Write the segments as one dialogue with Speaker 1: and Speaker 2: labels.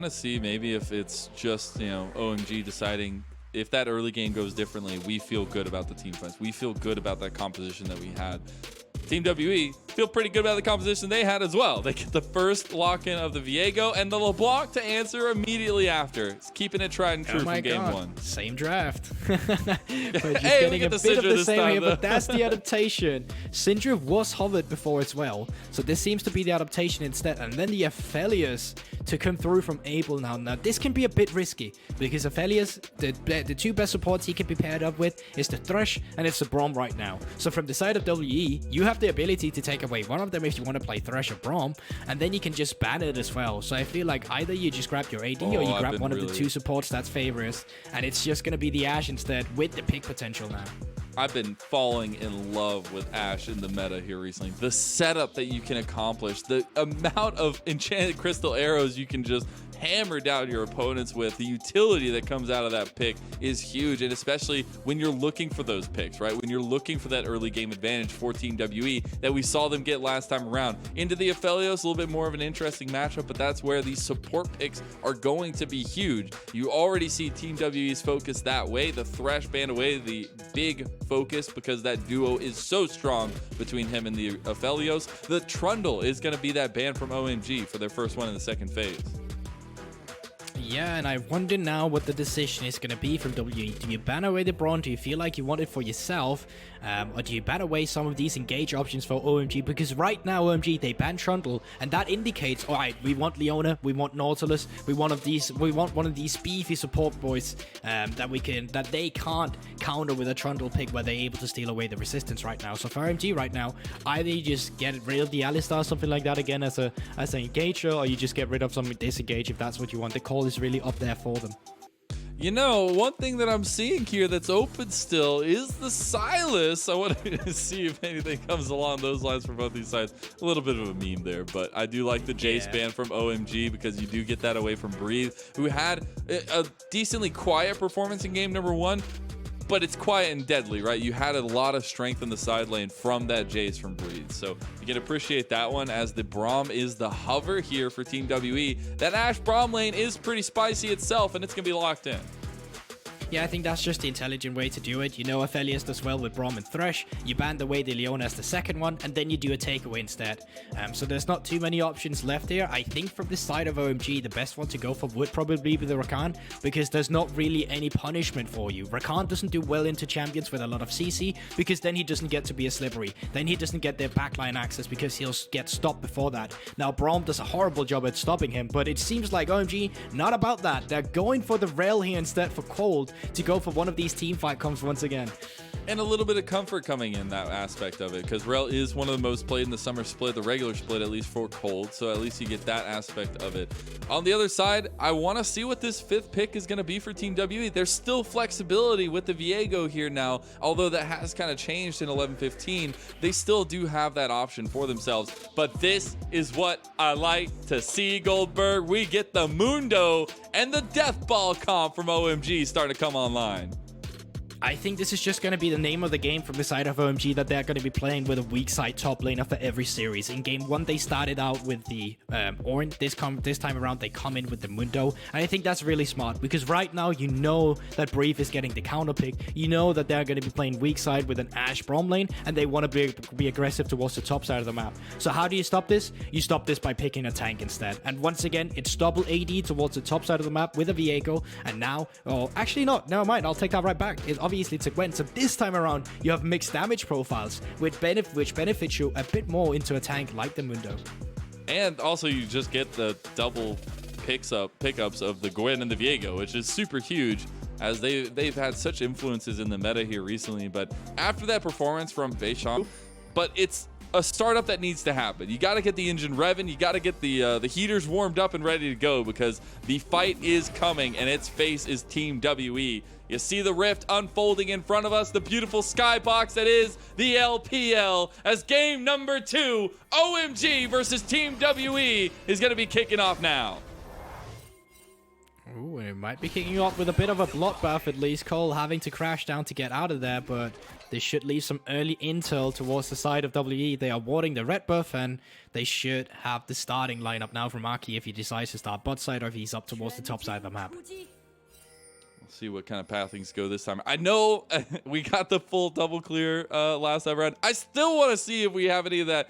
Speaker 1: To see maybe if it's just, you know, OMG deciding if that early game goes differently, we feel good about the team fights. We feel good about that composition that we had. Team WE feel pretty good about the composition they had as well. They get the first lock-in of the Viego and the LeBlanc to answer immediately after. It's keeping it tried and true from game one.
Speaker 2: Same draft. But just
Speaker 1: Hey,
Speaker 2: getting a bit of the same here, but
Speaker 1: though.
Speaker 2: that's the adaptation. Syndra was hovered before as well, so this seems to be the adaptation instead. And then the Aphelios to come through from Abel now. Now, this can be a bit risky because Aphelios, the two best supports he can be paired up with is the Thresh and it's the Braum right now. So from the side of WE, you have the ability to take away one of them if you want to play Thresh or Braum, and then you can just ban it as well. So I feel like either you just grab your AD or you grab one of the two supports that's favorites, and it's just going to be the Ashe instead with the pick potential now.
Speaker 1: I've been falling in love with Ashe in the meta here recently. The setup that you can accomplish, the amount of enchanted crystal arrows you can just hammer down your opponents with, the utility that comes out of that pick is huge, and especially when you're looking for those picks, right? When you're looking for that early game advantage for Team WE that we saw them get last time around. Into the Aphelios, a little bit more of an interesting matchup, but that's where these support picks are going to be huge. You already see Team WE's focus that way. The Thresh banned away, the big focus, because that duo is so strong between him and the Aphelios. The Trundle is going to be that ban from OMG for their first one in the second phase.
Speaker 2: Yeah, and I wonder now what the decision is going to be from WE. Do you ban away the Braum? Do you feel like you want it for yourself? Or do you ban away some of these engage options for OMG? Because right now, OMG, they ban Trundle, and that indicates, all right, we want Leona, we want Nautilus, we want one of these beefy support boys that they can't counter with a Trundle pick where they're able to steal away the resistance right now. So for OMG right now, either you just get rid of the Alistar, something like that again as an engager, or you just get rid of some disengage if that's what you want. The call is really up there for them.
Speaker 1: You know, one thing that I'm seeing here that's open still is the Silas. I want to see if anything comes along those lines for both these sides. A little bit of a meme there, but I do like the Jace ban from OMG because you do get that away from Breathe, who had a decently quiet performance in game number one, but it's quiet and deadly, right? You had a lot of strength in the side lane from that Jace from Breathe. So you can appreciate that one, as the Braum is the hover here for Team WE. That Ashe Braum lane is pretty spicy itself, and it's going to be locked in.
Speaker 2: Yeah, I think that's just the intelligent way to do it. You know, Aphelios does well with Braum and Thresh. You ban away the Leona as the second one, and then you do a takeaway instead. So there's not too many options left here. I think from the side of OMG, the best one to go for would probably be the Rakan, because there's not really any punishment for you. Rakan doesn't do well into champions with a lot of CC, because then he doesn't get to be a slippery. Then he doesn't get their backline access because he'll get stopped before that. Now, Braum does a horrible job at stopping him, but it seems like OMG, not about that. They're going for the Rell here instead for Cold, to go for one of these team fight comps once again.
Speaker 1: And a little bit of comfort coming in that aspect of it, because Rell is one of the most played in the summer split, the regular split, at least for Cold, so at least you get that aspect of it. On the other side, I want to see what this fifth pick is going to be for Team WE. There's still flexibility with the Viego here now, although that has kind of changed in 11-15. They still do have that option for themselves, but this is what I like to see, Guldborg. We get the Mundo and the Death Ball comp from OMG starting to come online.
Speaker 2: I think this is just going to be the name of the game from the side of OMG, that they're going to be playing with a weak side top laner for every series. In game one, they started out with the Orange. This time around, they come in with the Mundo. And I think that's really smart, because right now, you know that Breathe is getting the counter pick. You know that they're going to be playing weak side with an Ashe Braum lane, and they want to be aggressive towards the top side of the map. So how do you stop this? You stop this by picking a tank instead. And once again, it's double AD towards the top side of the map with a Viego. And now, oh, actually not. Never mind. I'll take that right back. Obviously, it's a Gwen. So this time around, you have mixed damage profiles, which benefits you a bit more into a tank like the Mundo.
Speaker 1: And also, you just get the double pickups of the Gwen and the Viego, which is super huge, as they've had such influences in the meta here recently. But after that performance from Beishang, but it's a startup that needs to happen. You got to get the engine revving. You got to get the heaters warmed up and ready to go, because the fight is coming, and its face is Team WE. You see the rift unfolding in front of us, the beautiful skybox that is the LPL, as game number 2, OMG versus Team WE, is going to be kicking off now.
Speaker 2: Ooh, and it might be kicking off with a bit of a bloodbath at least. Cole having to crash down to get out of there, but This should leave some early intel towards the side of WE. They are warding the red buff, and they should have the starting lineup now from Aki if he decides to start bot side or if he's up towards the top side of the map.
Speaker 1: We'll see what kind of path things go this time. I know we got the full double clear last time around. I still want to see if we have any of that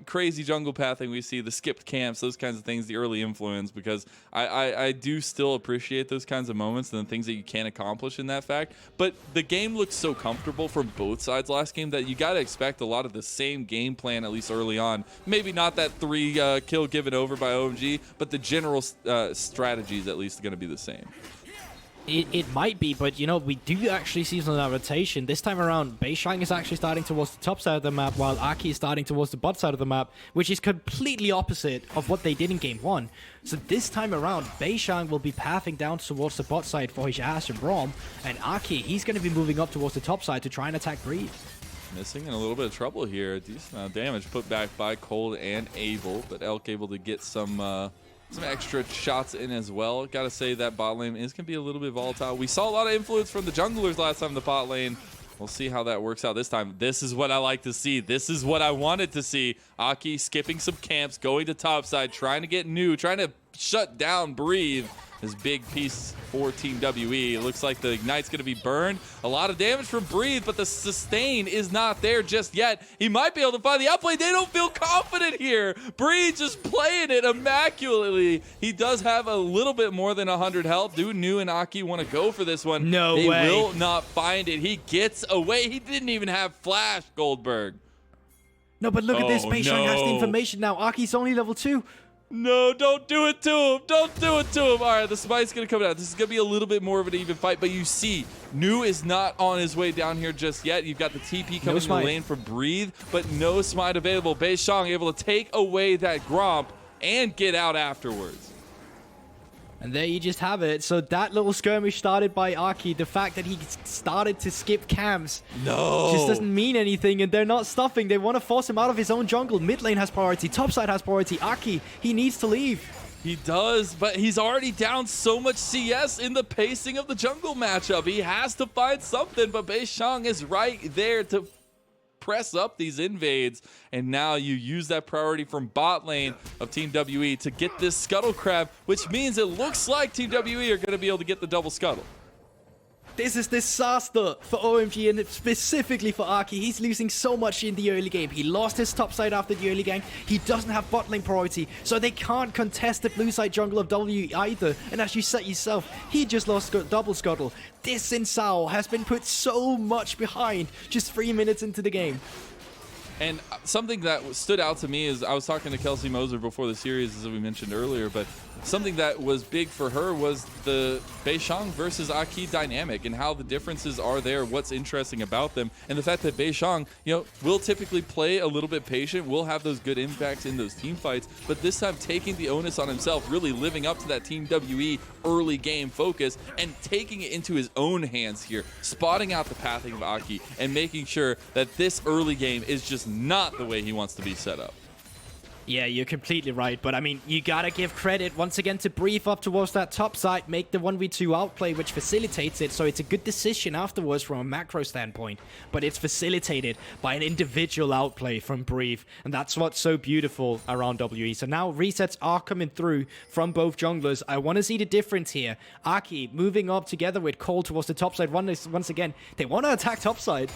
Speaker 1: crazy jungle pathing we see, the skipped camps, those kinds of things, the early influence, because I do still appreciate those kinds of moments and the things that you can accomplish in that fact. But the game looks so comfortable from both sides last game that you got to expect a lot of the same game plan, at least early on. Maybe not that 3 kill given over by OMG, but the general strategy is at least going to be the same.
Speaker 2: It might be, but you know, we do actually see some rotation. This time around, Beishang is actually starting towards the top side of the map, while Aki is starting towards the bot side of the map, which is completely opposite of what they did in game 1. So this time around, Beishang will be pathing down towards the bot side for his AShe and Braum, and Aki, he's going to be moving up towards the top side to try and attack Breathe.
Speaker 1: Missing in a little bit of trouble here. A decent amount of damage put back by Cold and Abel, but Elk able to get some extra shots in as well. Gotta say that bot lane is gonna be a little bit volatile. We saw a lot of influence from the junglers last time in the bot lane. We'll see how that works out this time. This is what I like to see. This is what I wanted to see. Aki skipping some camps, going to top side, trying to get new, trying to shut down Breathe. This big piece for Team WE. It looks like the Ignite's going to be burned. A lot of damage from Breathe, but the sustain is not there just yet. He might be able to find the outplay. They don't feel confident here. Breathe just playing it immaculately. He does have a little bit more than 100 health. Do New and Aki want to go for this one?
Speaker 2: No
Speaker 1: way. They will not find it. He gets away. He didn't even have flash, Guldborg.
Speaker 2: No, but look at this. Beishang has the information now. Aki's only level 2.
Speaker 1: No, don't do it to him. Don't do it to him. All right, the smite's going to come out. This is going to be a little bit more of an even fight, but you see, New is not on his way down here just yet. You've got the TP coming in the lane for Breathe, but no smite available. Beishang able to take away that Gromp and get out afterwards.
Speaker 2: And there you just have it. So that little skirmish started by Aki, the fact that he started to skip camps just doesn't mean anything, and they're not stopping. They want to force him out of his own jungle. Mid lane has priority, top side has priority. Aki, he needs to leave.
Speaker 1: He does, but he's already down so much CS in the pacing of the jungle matchup. He has to find something, but Beishang is right there to press up these invades, and now you use that priority from bot lane of Team WE to get this scuttle crab, which means it looks like Team WE are going to be able to get the double scuttle.
Speaker 2: This is disaster for OMG, and specifically for Aki. He's losing so much in the early game. He lost his top side after the early gank. He doesn't have bot lane priority, so they can't contest the blue side jungle of W either. And as you said yourself, he just lost double scuttle. This Xin Zhao has been put so much behind just 3 minutes into the game.
Speaker 1: And something that stood out to me is, I was talking to Kelsey Moser before the series, as we mentioned earlier, but something that was big for her was the Beishang versus Aki dynamic and how the differences are there, what's interesting about them, and the fact that Beishang, you know, will typically play a little bit patient, will have those good impacts in those team fights, but this time taking the onus on himself, really living up to that Team WE early game focus and taking it into his own hands here, spotting out the pathing of Aki and making sure that this early game is just not the way he wants to be set up.
Speaker 2: Yeah, you're completely right, but I mean, you gotta give credit once again to Breathe up towards that top side, make the 1v2 outplay, which facilitates it, so it's a good decision afterwards from a macro standpoint, but it's facilitated by an individual outplay from Breathe, and that's what's so beautiful around WE. So now resets are coming through from both junglers. I want to see the difference here. Aki moving up together with Cole towards the top side once again. They want to attack top side.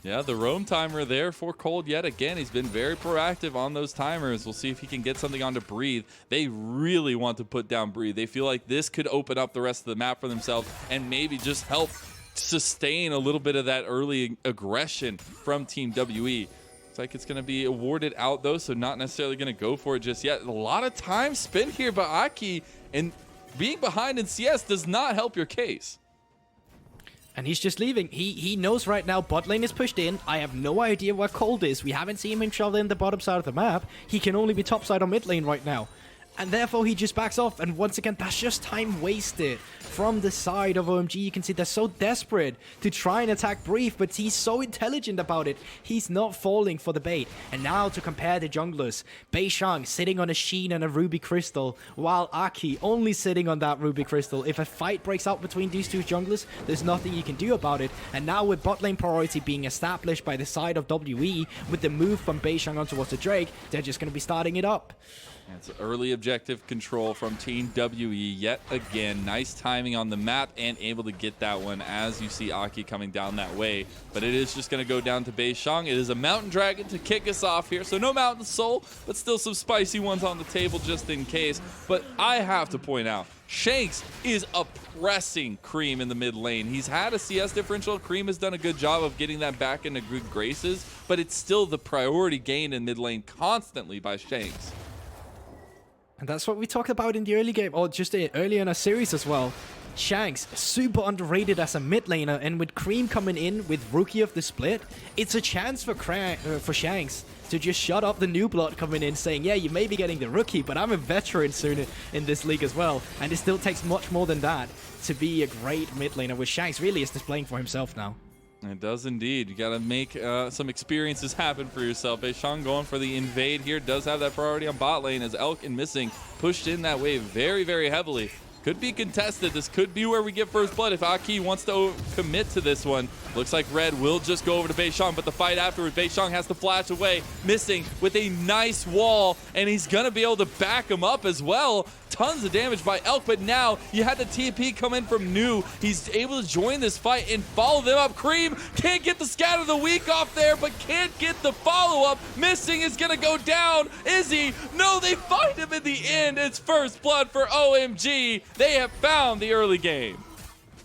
Speaker 1: Yeah, the roam timer there for Cold yet again. He's been very proactive on those timers. We'll see if he can get something onto Breathe. They really want to put down Breathe. They feel like this could open up the rest of the map for themselves and maybe just help sustain a little bit of that early aggression from Team WE. Looks like it's going to be awarded out though, so not necessarily going to go for it just yet. A lot of time spent here by Aki, and being behind in CS does not help your case.
Speaker 2: And he's just leaving. He knows right now bot lane is pushed in. I have no idea where Cold is. We haven't seen him travel in the bottom side of the map. He can only be top side or mid lane right now. and therefore he just backs off. And once again, that's just time wasted from the side of OMG. You can see they're so desperate to try and attack Brief, but he's so intelligent about it. He's not falling for the bait. And now to compare the junglers, Beishang sitting on a Sheen and a Ruby Crystal, while Aki only sitting on that Ruby Crystal. If a fight breaks out between these two junglers, there's nothing you can do about it. And now with bot lane priority being established by the side of WE, with the move from Beishang on towards the Drake, they're just going to be starting it up.
Speaker 1: It's early objective control from Team WE yet again. Nice timing on the map and able to get that one as you see Aki coming down that way. But it is just going to go down to Beishang. It is a Mountain Dragon to kick us off here. So no Mountain Soul, but still some spicy ones on the table just in case. But I have to point out, Shanks is oppressing Creme in the mid lane. He's had a CS differential. Creme has done a good job of getting that back into good graces, but it's still the priority gain in mid lane constantly by Shanks.
Speaker 2: And that's what we talked about in the early game, or just earlier in our series as well. Shanks, super underrated as a mid laner, and with Creme coming in with Rookie of the Split, it's a chance for Shanks to just shut up the new blood coming in saying, yeah, you may be getting the Rookie, but I'm a veteran soon in this league as well. And it still takes much more than that to be a great mid laner, which Shanks really is displaying for himself now.
Speaker 1: It does indeed. You got to make some experiences happen for yourself. Beishang going for the invade here. Does have that priority on bot lane as Elk and Missing pushed in that wave very, very heavily. Could be contested. This could be where we get first blood if Aki wants to commit to this one. Looks like Red will just go over to Beishang, but the fight afterwards, Beishang has to flash away. Missing with a nice wall, and he's going to be able to back him up as well. Tons of damage by Elk, but now you had the TP come in from New. He's able to join this fight and follow them up. Creme can't get the scatter of the week off there, but can't get the follow-up. Missing is going to go down. Is he? No, they find him in the end. It's first blood for OMG. They have found the early game.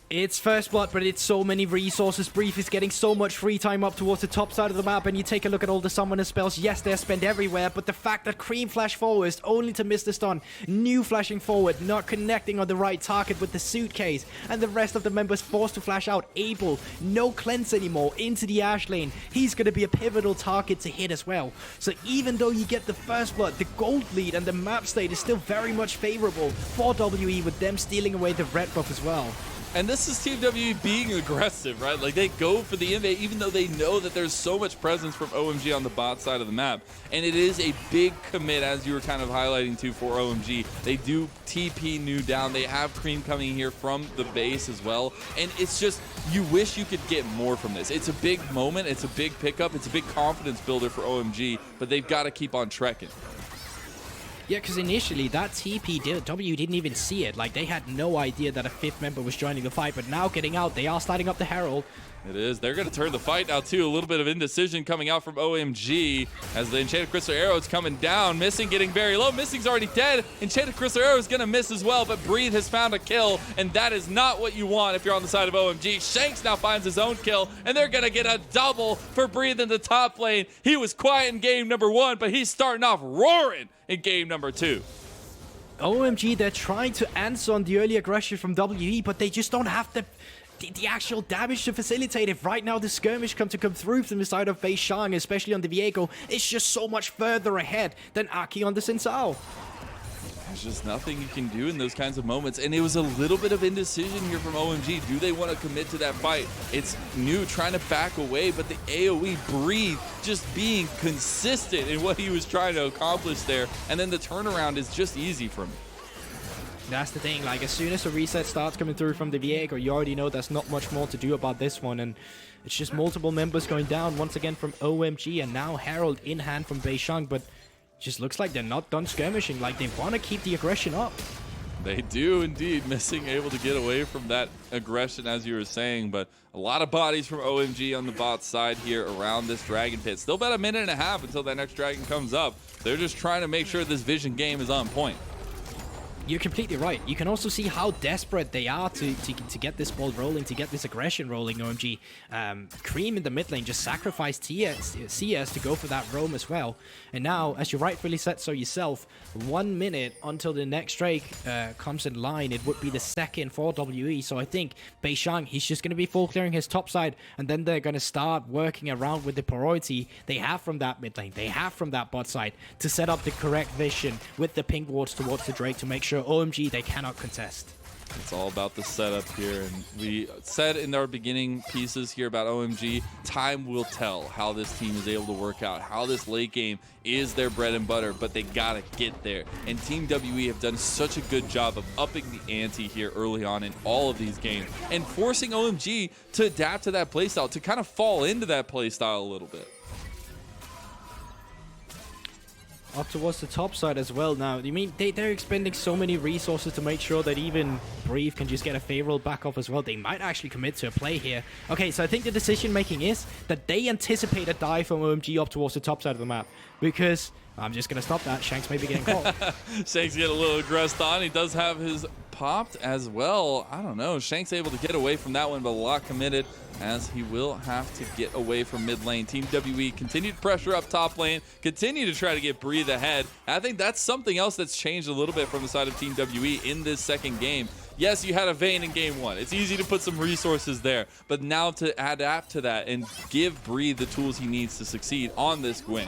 Speaker 2: It's first blood, but it's so many resources. Brief is getting so much free time up towards the top side of the map, and you take a look at all the summoner spells. Yes, they're spent everywhere, but the fact that Creme flashed forward only to miss the stun, New flashing forward, not connecting on the right target with the suitcase, and the rest of the members forced to flash out. Abel, no cleanse anymore, into the Ashe lane. He's going to be a pivotal target to hit as well. So even though you get the first blood, the gold lead and the map state is still very much favorable for WE, with them stealing away the red buff as well.
Speaker 1: And this is Team WE being aggressive, right? Like, they go for the invade even though they know that there's so much presence from OMG on the bot side of the map. And it is a big commit, as you were kind of highlighting too, for OMG. They do TP New down. They have Creme coming here from the base as well. And it's just, you wish you could get more from this. It's a big moment. It's a big pickup. It's a big confidence builder for OMG, but they've got to keep on trekking.
Speaker 2: Yeah, because initially that TP, W didn't even see it. Like, they had no idea that a fifth member was joining the fight, but now getting out, they are starting up the Herald.
Speaker 1: It is. They're going to turn the fight now, too. A little bit of indecision coming out from OMG as the Enchanted Crystal Arrow is coming down. Missing getting very low. Missing's already dead. Enchanted Crystal Arrow is going to miss as well, but Breathe has found a kill, and that is not what you want if you're on the side of OMG. Shanks now finds his own kill, and they're going to get a double for Breathe in the top lane. He was quiet in game number 1, but he's starting off roaring in game number 2.
Speaker 2: OMG, they're trying to answer on the early aggression from WE, but they just don't have the actual damage to facilitate it. Right now, the skirmish come through from the side of Beishang, especially on the Viego. It's just so much further ahead than Aki on the Xin Zhao.
Speaker 1: There's just nothing you can do in those kinds of moments, and it was a little bit of indecision here from OMG. Do they want to commit to that fight? It's New trying to back away, but the AoE Breathe just being consistent in what he was trying to accomplish there, and then the turnaround is just easy for him.
Speaker 2: That's the thing, like, as soon as a reset starts coming through from the Viego, you already know there's not much more to do about this one, and it's just multiple members going down once again from OMG, and now Herald in hand from Beishang, but just looks like they're not done skirmishing. Like, they want to keep the aggression up.
Speaker 1: They do indeed. Missing able to get away from that aggression, as you were saying, but a lot of bodies from OMG on the bot side here around this dragon pit. Still about a minute and a half until that next dragon comes up. They're just trying to make sure this vision game is on point.
Speaker 2: You're completely right. You can also see how desperate they are to get this ball rolling, to get this aggression rolling, OMG. Creme in the mid lane just sacrificed CS to go for that roam as well. And now, as you rightfully said so yourself, 1 minute until the next Drake comes in line. It would be the second for WE. So I think Beishang, he's just going to be full clearing his top side, and then they're going to start working around with the priority they have from that mid lane, they have from that bot side, to set up the correct vision with the ping wards towards the Drake to make sure OMG, they cannot contest.
Speaker 1: It's all about the setup here, and we said in our beginning pieces here about OMG, time will tell how this team is able to work out, how this late game is their bread and butter, but they gotta get there. And Team WE have done such a good job of upping the ante here early on in all of these games, and forcing OMG to adapt to that playstyle, to kind of fall into that playstyle a little bit.
Speaker 2: Up towards the top side as well now. You mean they're expending so many resources to make sure that even Breathe can just get a favorable back off as well. They might actually commit to a play here. Okay, so I think the decision making is that they anticipate a dive from OMG up towards the top side of the map, because I'm just going to stop that. Shanks may be getting caught.
Speaker 1: Shanks getting a little aggressed on. He does have his popped as well. I don't know. Shanks able to get away from that one, but a lot committed, as he will have to get away from mid lane. Team WE continued pressure up top lane, continue to try to get Breathe ahead. I think that's something else that's changed a little bit from the side of Team WE in this second game. Yes, you had a Vayne in game one. It's easy to put some resources there, but now to adapt to that and give Breathe the tools he needs to succeed on this Gwen.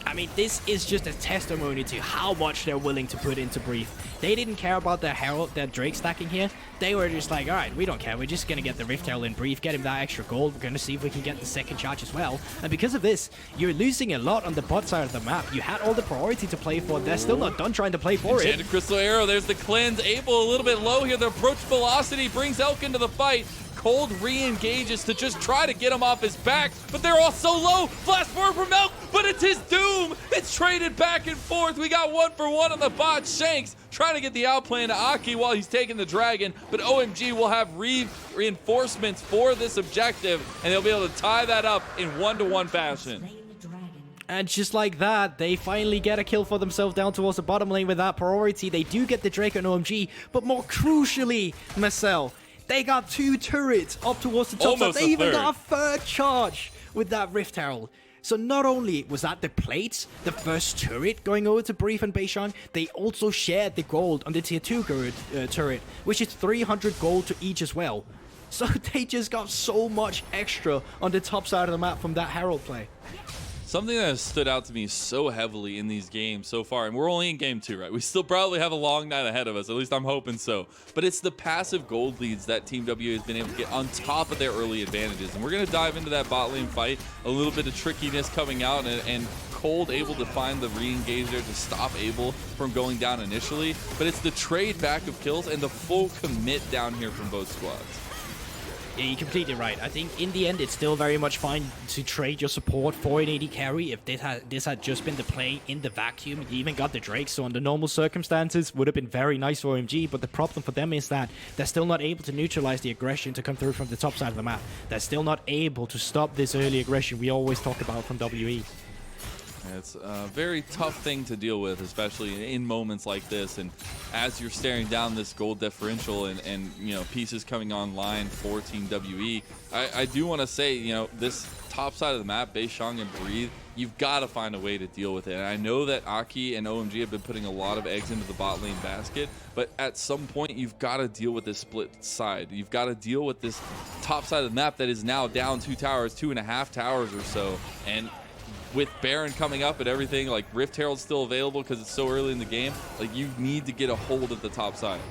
Speaker 2: I mean, this is just a testimony to how much they're willing to put into Breathe. They didn't care about their Herald, their Drake stacking here. They were just like, all right, we don't care. We're just going to get the Rift Herald in Breathe, get him that extra gold. We're going to see if we can get the second charge as well. And because of this, you're losing a lot on the bot side of the map. You had all the priority to play for. They're still not done trying to play for
Speaker 1: Enchanted Crystal Arrow, there's the cleanse. Able a little bit low here. The approach velocity brings Elk into the fight. Cold re-engages to just try to get him off his back, but they're all so low. Flash forward from Elk, but it's his doom. It's traded back and forth. We got 1-for-1 on the bot. Shanks trying to get the outplay into Aki while he's taking the dragon, but OMG will have reinforcements for this objective, and they'll be able to tie that up in 1-to-1 fashion.
Speaker 2: And just like that, they finally get a kill for themselves down towards the bottom lane with that priority. They do get the Drake on OMG, but more crucially, Mazel, they got 2 turrets up towards the top side. They even got a 3rd charge with that Rift Herald. So not only was that the plates, the first turret going over to Breathe and Beishang, they also shared the gold on the tier 2 turret, which is 300 gold to each as well. So they just got so much extra on the top side of the map from that Herald play.
Speaker 1: Something that has stood out to me so heavily in these games so far, and we're only in game 2, right? We still probably have a long night ahead of us, at least I'm hoping so. But it's the passive gold leads that Team W has been able to get on top of their early advantages. And we're going to dive into that bot lane fight, a little bit of trickiness coming out, and Cold able to find the re-engage there to stop Abel from going down initially. But it's the trade back of kills and the full commit down here from both squads.
Speaker 2: Yeah, you're completely right. I think in the end, it's still very much fine to trade your support for an AD carry. If this had just been the play in the vacuum, you even got the Drake, so under normal circumstances, would have been very nice for OMG, but the problem for them is that they're still not able to neutralize the aggression to come through from the top side of the map. They're still not able to stop this early aggression we always talk about from WE.
Speaker 1: It's a very tough thing to deal with, especially in moments like this. And as you're staring down this gold differential and you know, pieces coming online for Team WE, I do want to say, you know, this top side of the map, Beishang and Breathe, you've got to find a way to deal with it. And I know that Aki and OMG have been putting a lot of eggs into the bot lane basket, but at some point you've got to deal with this split side. You've got to deal with this top side of the map that is now down 2 towers, 2.5 towers or so. And with Baron coming up and everything, like Rift Herald's still available because it's so early in the game, like you need to get a hold of the top side.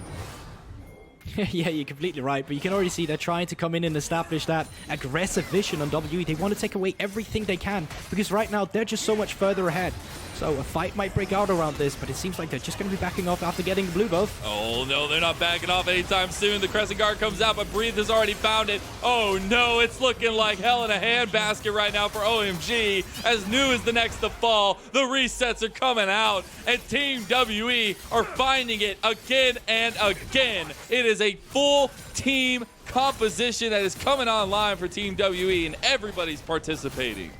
Speaker 2: Yeah, you're completely right, but you can already see they're trying to come in and establish that aggressive vision on WE. They want to take away everything they can, because right now they're just so much further ahead. So a fight might break out around this, but it seems like they're just going to be backing off after getting the blue buff.
Speaker 1: Oh no, they're not backing off anytime soon. The Crescent Guard comes out, but Breathe has already found it. Oh no, it's looking like hell in a handbasket right now for OMG. As new as the next to fall, the resets are coming out, and Team WE are finding it again and again. It is a full team composition that is coming online for Team WE, and everybody's participating.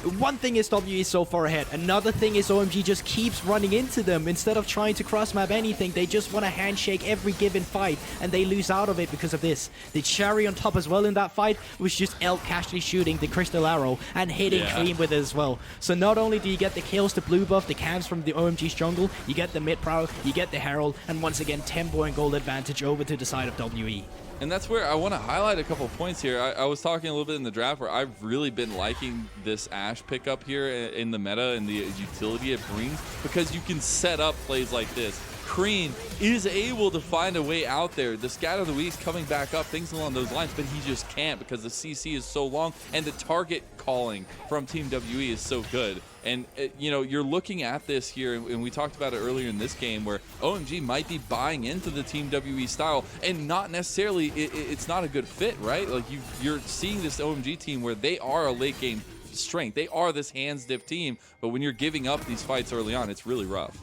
Speaker 2: One thing is WE is so far ahead. Another thing is OMG just keeps running into them. Instead of trying to cross-map anything, they just want to handshake every given fight, and they lose out of it because of this. The cherry on top as well in that fight was just Elk casually shooting the crystal arrow and hitting Creme with it as well. So not only do you get the kills, the blue buff, the camps from the OMG's jungle, you get the mid prow, you get the herald, and once again tempo and gold advantage over to the side of WE.
Speaker 1: And that's where I want to highlight a couple points here. I was talking a little bit in the draft where I've really been liking this Ashe pickup here in the meta and the utility it brings, because you can set up plays like this. Creme is able to find a way out there. The scatter of the week's coming back up, things along those lines, but he just can't because the CC is so long and the target calling from Team WE is so good. And, you know, you're looking at this here, and we talked about it earlier in this game, where OMG might be buying into the Team WE style, and not necessarily, it's not a good fit, right? Like, you're seeing this OMG team where they are a late game strength. They are this hands-diff team, but when you're giving up these fights early on, it's really rough.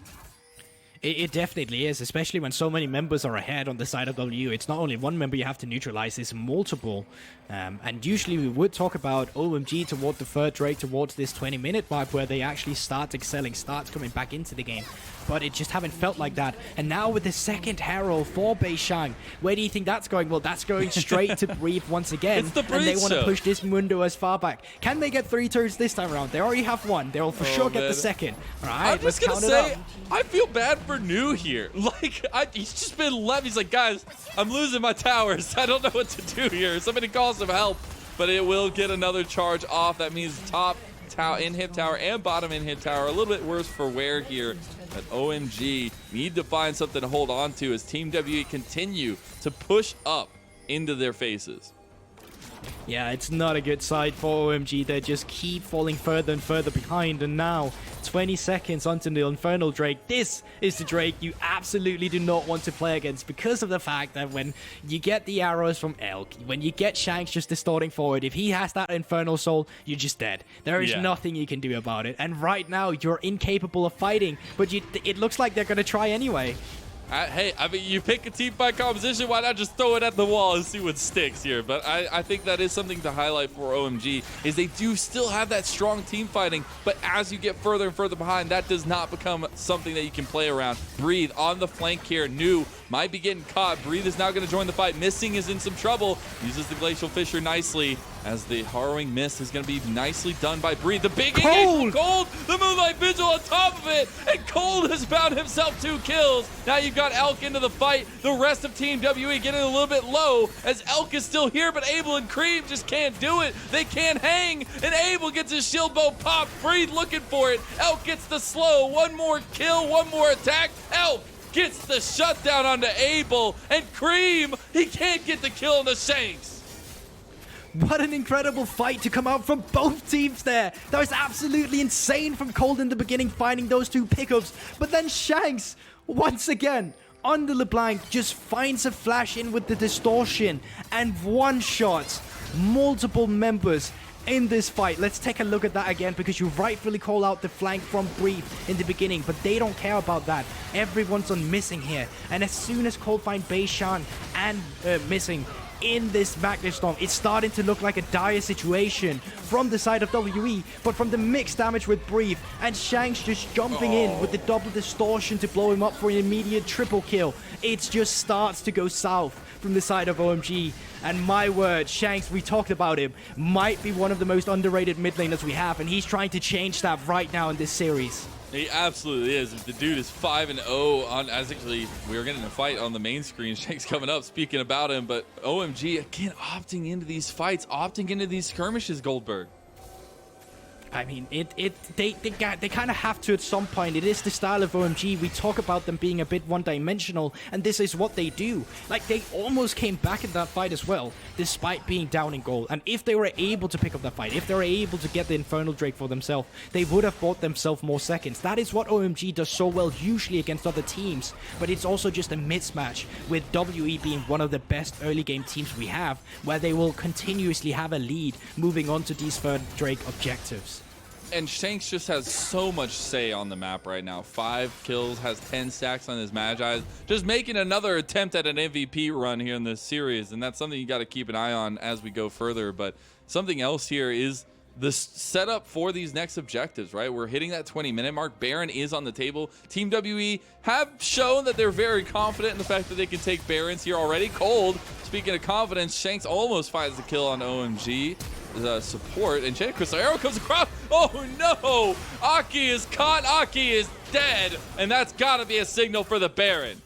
Speaker 2: It definitely is, especially when so many members are ahead on the side of WE. It's not only one member you have to neutralize, it's multiple. And usually we would talk about OMG toward the third Drake, towards this 20-minute mark where they actually start excelling, starts coming back into the game. But it just haven't felt like that. And now with the second Herald for Beishang, where do you think that's going? Well, that's going straight to Breathe once again.
Speaker 1: It's the Breathe
Speaker 2: and they want to
Speaker 1: show.
Speaker 2: push this Mundo as far back. Can they get 3 turns this time around? They already have 1. They'll for sure get the second. All right,
Speaker 1: I'm just
Speaker 2: let's
Speaker 1: gonna
Speaker 2: count it
Speaker 1: say,
Speaker 2: up.
Speaker 1: I feel bad for New here. Like, he's just been left. He's like, guys, I'm losing my towers. I don't know what to do here. Somebody call some help. But it will get another charge off. That means top in-hit tower and bottom in-hit tower a little bit worse for wear here. But OMG need to find something to hold on to as Team WE continue to push up into their faces.
Speaker 2: Yeah, it's not a good side for OMG. They just keep falling further and further behind. And now, 20 seconds onto the Infernal Drake. This is the Drake you absolutely do not want to play against, because of the fact that when you get the arrows from Elk, when you get Shanks just distorting forward, if he has that Infernal Soul, you're just dead. There is nothing you can do about it. And right now, you're incapable of fighting, but it looks like they're going to try anyway.
Speaker 1: Hey, I mean, you pick a team fight composition, why not just throw it at the wall and see what sticks here? But I think that is something to highlight for OMG, is they do still have that strong team fighting, but as you get further and further behind, that does not become something that you can play around. Breathe on the flank here. New might be getting caught. Breathe is now going to join the fight. Missing is in some trouble. Uses the Glacial Fissure nicely, as the Harrowing Mist is going to be nicely done by Breathe. The big engage from Cold, the Moonlight Vigil on top of it, and Cold has found himself 2 kills. Now you've got Elk into the fight. The rest of Team WE getting a little bit low, as Elk is still here, but Abel and Creme just can't do it. They can't hang, and Abel gets his shield bow popped. Breathe looking for it. Elk gets the slow. One more kill, one more attack. Elk gets the shutdown onto Abel, and Creme, he can't get the kill on the Shanks.
Speaker 2: What an incredible fight to come out from both teams there. That was absolutely insane from Cold in the beginning, finding those 2 pickups. But then Shanks, once again, on the LeBlanc, just finds a flash in with the distortion and one-shots multiple members in this fight. Let's take a look at that again, because you rightfully call out the flank from Breathe in the beginning, but they don't care about that. Everyone's on missing here. And as soon as Cold find Beishang and missing in this Magnet Storm, it's starting to look like a dire situation from the side of WE, but from the mixed damage with Breathe and Shanks just jumping in with the double distortion to blow him up for an immediate triple kill, it just starts to go south from the side of OMG. And my word, Shanks, we talked about him, might be one of the most underrated mid laners we have, and he's trying to change that right now in this series.
Speaker 1: He absolutely is. The dude is 5-0 on, as actually we were getting a fight on the main screen. Shank's coming up speaking about him, but OMG again opting into these fights, opting into these skirmishes, Guldborg.
Speaker 2: I mean, they kind of have to at some point. It is the style of OMG. We talk about them being a bit one-dimensional, and this is what they do. Like, they almost came back in that fight as well, despite being down in gold. And if they were able to pick up that fight, if they were able to get the Infernal Drake for themselves, they would have bought themselves more seconds. That is what OMG does so well, usually against other teams. But it's also just a mismatch, with WE being one of the best early game teams we have, where they will continuously have a lead moving on to these third Drake objectives.
Speaker 1: And Shanks just has so much say on the map right now. 5 kills, has 10 stacks on his Magi. Just making another attempt at an MVP run here in this series. And that's something you got to keep an eye on as we go further. But something else here is the setup for these next objectives, right? We're hitting that 20-minute mark. Baron is on the table. Team WE have shown that they're very confident in the fact that they can take Barons here already. Cold, speaking of confidence, Shanks almost finds the kill on OMG. Support, and Crystal Arrow comes across. Oh no! Aki is caught, Aki is dead, and that's gotta be a signal for the Baron.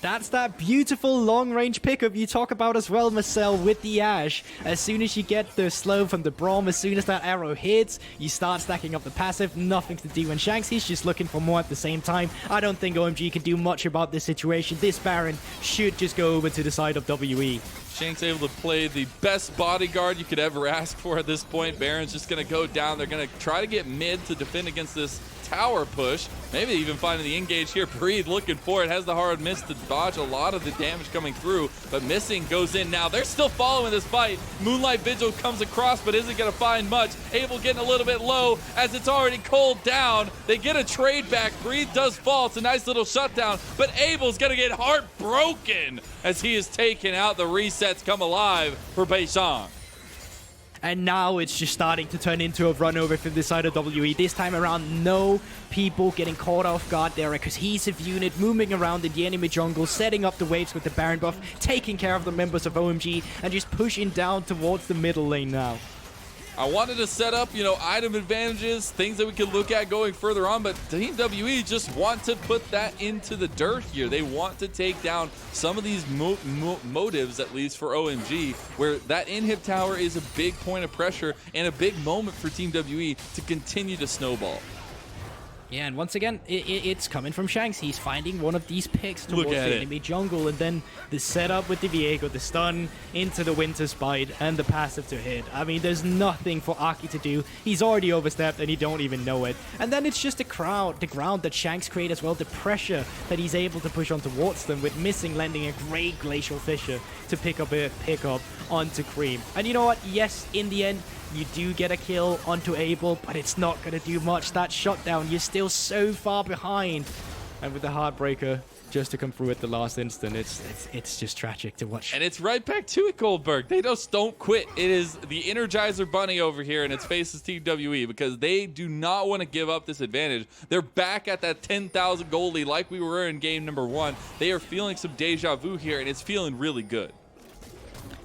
Speaker 2: That's that beautiful long-range pickup you talk about as well, Mazel, with the Ashe. As soon as you get the slow from the Braum, as soon as that arrow hits, you start stacking up the passive, nothing to do. And Shanks, he's just looking for more at the same time. I don't think OMG can do much about this situation. This Baron should just go over to the side of WE.
Speaker 1: Shanks able to play the best bodyguard you could ever ask for at this point. Baron's just going to go down. They're going to try to get mid to defend against this tower push. Maybe even finding the engage here. Breathe looking for it. Has the hard miss to dodge a lot of the damage coming through, but missing goes in now. They're still following this fight. Moonlight Vigil comes across, but isn't going to find much. Abel getting a little bit low as it's already cold down. They get a trade back. Breathe does fall. It's a nice little shutdown, but Abel's going to get heartbroken as he is taken out. The resets come alive for Beishang.
Speaker 2: And now it's just starting to turn into a run over from the side of WE. This time around, no people getting caught off guard there. A cohesive unit moving around in the enemy jungle, setting up the waves with the Baron buff, taking care of the members of OMG, and just pushing down towards the middle lane now.
Speaker 1: I wanted to set up, item advantages, things that we could look at going further on, but Team WE just want to put that into the dirt here. They want to take down some of these motives, at least for OMG, where that inhib tower is a big point of pressure and a big moment for Team WE to continue to snowball.
Speaker 2: Yeah, and once again, it's coming from Shanks. He's finding one of these picks towards the enemy jungle, and then the setup with the Viego, the stun into the Winter Spite, and the passive to hit. I mean, there's nothing for Aki to do. He's already overstepped, and he don't even know it. And then it's just the ground that Shanks create as well, the pressure that he's able to push on towards them, with missing landing a great Glacial Fissure to pick up onto Creme. And you know what? Yes, in the end, you do get a kill onto Abel, but it's not going to do much. That shutdown, you're still so far behind. And with the Heartbreaker just to come through at the last instant, it's just tragic to watch.
Speaker 1: And it's right back to it, Guldborg. They just don't quit. It is the Energizer Bunny over here, and it faces Team WE because they do not want to give up this advantage. They're back at that 10,000 gold lead like we were in game number 1. They are feeling some deja vu here, and it's feeling really good.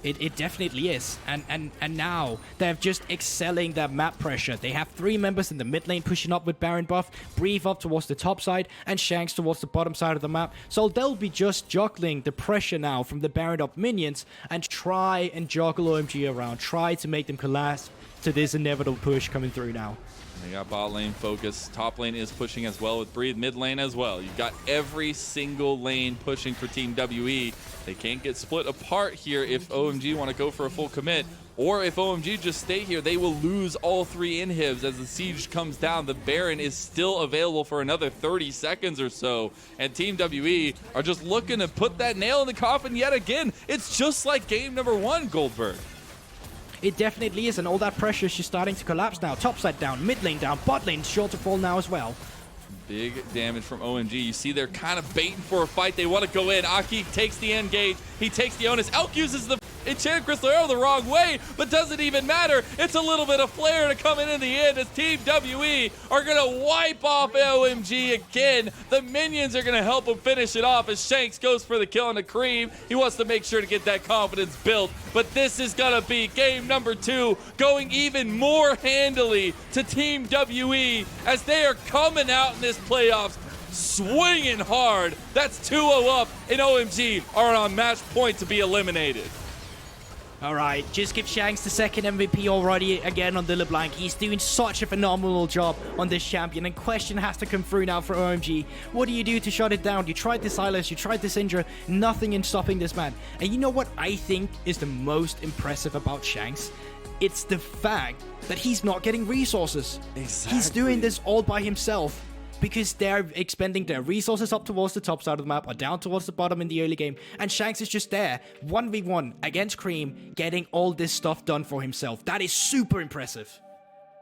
Speaker 2: It definitely is, and now they're just excelling that map pressure. They have 3 members in the mid lane pushing up with Baron buff, Breathe up towards the top side, and Shanks towards the bottom side of the map. So they'll be just juggling the pressure now from the Baron up minions and try and juggle OMG around, try to make them collapse to this inevitable push coming through now.
Speaker 1: They got bot lane focus. Top lane is pushing as well with Breathe. Mid lane as well. You've got every single lane pushing for Team WE. They can't get split apart here if OMG want to go for a full commit. Or if OMG just stay here, they will lose all 3 inhibs as the siege comes down. The Baron is still available for another 30 seconds or so. And Team WE are just looking to put that nail in the coffin yet again. It's just like game number 1, Guldborg.
Speaker 2: It definitely is, and all that pressure is just starting to collapse now. Top side down, mid lane down, bot lane sure to fall now as well.
Speaker 1: Big damage from OMG. You see they're kind of baiting for a fight. They want to go in. Aki takes the engage. He takes the onus. Elk uses the Enchanted Crystal Arrow the wrong way, but doesn't even matter. It's a little bit of flare to come in the end as Team WE are going to wipe off OMG again. The minions are going to help him finish it off as Shanks goes for the kill on the Creme. He wants to make sure to get that confidence built, but this is going to be game number 2, going even more handily to Team WE as they are coming out in this playoffs swinging hard. That's 2-0 up, and OMG are on match point to be eliminated.
Speaker 2: Alright, just give Shanks the second MVP already again on the LeBlanc. He's doing such a phenomenal job on this champion, and question has to come through now for OMG. What do you do to shut it down? You tried the Sylas, you tried the Syndra, nothing in stopping this man. And you know what I think is the most impressive about Shanks? It's the fact that he's not getting resources.
Speaker 1: Exactly.
Speaker 2: He's doing this all by himself, because they're expending their resources up towards the top side of the map or down towards the bottom in the early game, and Shanks is just there, 1v1 against Creme, getting all this stuff done for himself. That is super impressive.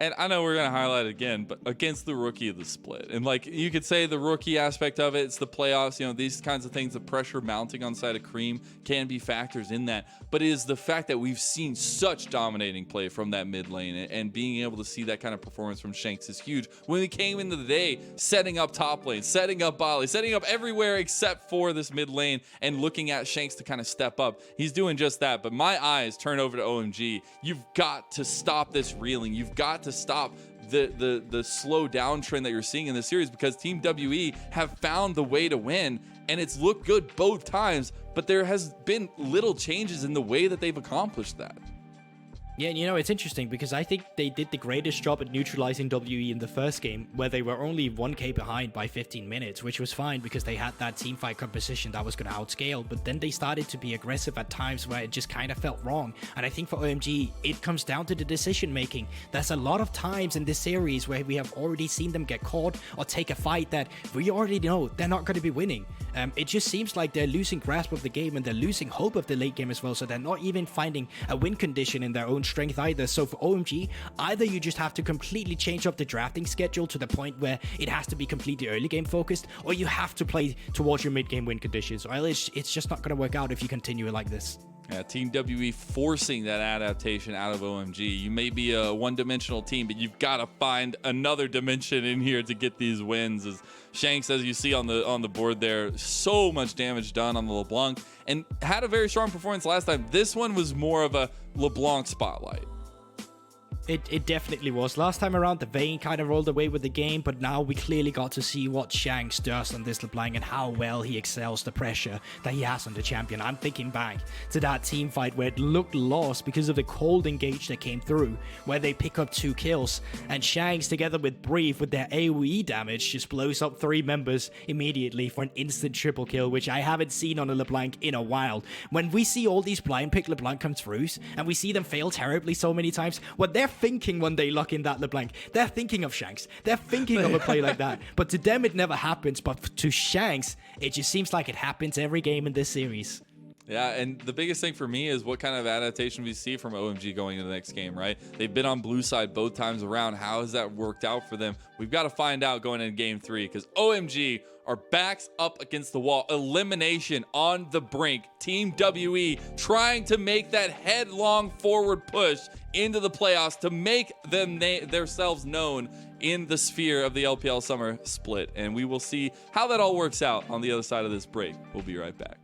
Speaker 1: And I know we're going to highlight it again, but against the rookie of the split. And like you could say the rookie aspect of it, it's the playoffs, you know, these kinds of things, the pressure mounting on side of Creme can be factors in that. But it is the fact that we've seen such dominating play from that mid lane, and being able to see that kind of performance from Shanks is huge. When we came into the day, setting up top lane, setting up bot, setting up everywhere except for this mid lane, and looking at Shanks to kind of step up. He's doing just that. But my eyes turn over to OMG. You've got to stop this reeling. You've got to stop the slow down trend that you're seeing in this series, because Team WE have found the way to win, and it's looked good both times, but there has been little changes in the way that they've accomplished that.
Speaker 2: Yeah, and you know, it's interesting because I think they did the greatest job at neutralizing WE in the first game, where they were only 1k behind by 15 minutes, which was fine because they had that teamfight composition that was going to outscale, but then they started to be aggressive at times where it just kind of felt wrong. And I think for OMG, it comes down to the decision making. There's a lot of times in this series where we have already seen them get caught or take a fight that we already know they're not going to be winning. It just seems like they're losing grasp of the game, and they're losing hope of the late game as well, so they're not even finding a win condition in their own strength either. So for OMG, either you just have to completely change up the drafting schedule to the point where it has to be completely early game focused, or you have to play towards your mid game win conditions, or else it's just not going to work out if you continue like this.
Speaker 1: Yeah, Team WE forcing that adaptation out of OMG. You may be a one-dimensional team, but you've got to find another dimension in here to get these wins. As Shanks, as you see on the board there, so much damage done on the LeBlanc, and had a very strong performance last time. This one was more of a LeBlanc spotlight.
Speaker 2: It definitely was. Last time around, the Vayne kind of rolled away with the game, but now we clearly got to see what Shanks does on this LeBlanc and how well he excels the pressure that he has on the champion. I'm thinking back to that team fight where it looked lost because of the cold engage that came through, where they pick up 2 kills, and Shanks together with Brief with their AoE damage just blows up 3 members immediately for an instant triple kill, which I haven't seen on a LeBlanc in a while. When we see all these blind pick LeBlanc come through, and we see them fail terribly so many times, what they're thinking when they lock in that LeBlanc, they're thinking of Shanks. They're thinking of a play like that. But to them, it never happens. But to Shanks, it just seems like it happens every game in this series.
Speaker 1: Yeah, and the biggest thing for me is what kind of adaptation we see from OMG going into the next game, right? They've been on blue side both times around. How has that worked out for them? We've got to find out going into game 3, because OMG are backs up against the wall. Elimination on the brink. Team WE trying to make that headlong forward push into the playoffs to make them themselves known in the sphere of the LPL summer split. And we will see how that all works out on the other side of this break. We'll be right back.